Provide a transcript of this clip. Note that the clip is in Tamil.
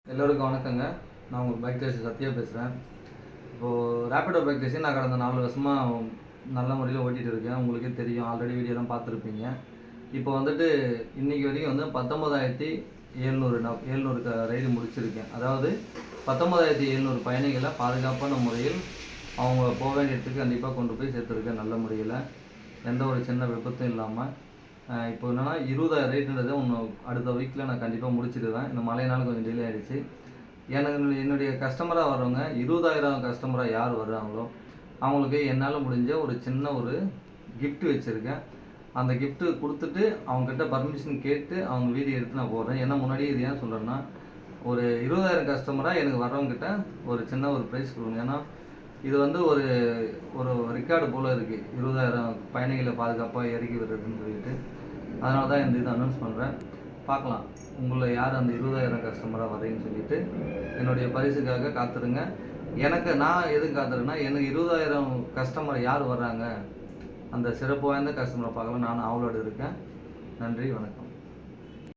எல்லோருக்கும் வணக்கங்க. நான் உங்கள் பைக் ரேசர் சத்யா பேசுகிறேன். இப்போது ரேப்பிடோ பைக் ரேசிங் நான் கடந்த 4 வருஷமாக நல்ல முறையில் ஓட்டிகிட்டு இருக்கேன். உங்களுக்கே தெரியும், ஆல்ரெடி வீடியோலாம் பார்த்துருப்பீங்க. இப்போ வந்துட்டு இன்றைக்கி வரைக்கும் வந்து 19,700 ரைடு முடிச்சிருக்கேன். அதாவது 19,700 பயணிகளை பாதுகாப்பான முறையில் அவங்க போக வேண்டிய இடத்துக்கு கண்டிப்பாக கொண்டு போய் சேர்த்துருக்கேன். நல்ல முறையில் எந்த ஒரு சின்ன விபத்தும் இல்லாமல். இப்போ என்னென்னா 20,000 ரைடுன்றது அடுத்த வீக்கில் நான் கண்டிப்பாக முடிச்சிடுவேன். இந்த மழையினால கொஞ்சம் டிலே ஆகிடுச்சு. என்னுடைய கஸ்டமராக வர்றவங்க 20,000 கஸ்டமராக யார் வர்றாங்களோ அவங்களுக்கு என்னால் முடிஞ்ச ஒரு சின்ன ஒரு கிஃப்ட் வச்சுருக்கேன். அந்த கிஃப்ட்டு கொடுத்துட்டு அவங்கக்கிட்ட பர்மிஷன் கேட்டு அவங்க வீடியோ எடுத்து நான் போடுறேன். ஏன்னா முன்னாடியே இது ஏன் சொல்கிறேன்னா, ஒரு 20,000 கஸ்டமராக எனக்கு வர்றவங்ககிட்ட ஒரு சின்ன ஒரு ப்ரைஸ் கொடுங்க. ஏன்னா இது வந்து ஒரு ஒரு ரெக்கார்டு போல் இருக்குது, 20,000 பயணிகளை பாதுகாப்பாக இறக்கி விடுறதுன்னு சொல்லிட்டு. அதனால தான் இந்த இதை அனௌன்ஸ் பண்ணுறேன். பார்க்கலாம் உங்களில் யார் அந்த 20,000 கஸ்டமராக வரீங்கன்னு சொல்லிட்டு என்னுடைய பரிசுக்காக காத்துருங்க. நான் எதுக்கு காத்துறேன்னா, எனக்கு 20,000 கஸ்டமர் யார் வர்றாங்க, அந்த சிறப்பு வாய்ந்த கஸ்டமரை பார்க்கலாம் நான் ஆவலோடு இருக்கேன். நன்றி, வணக்கம்.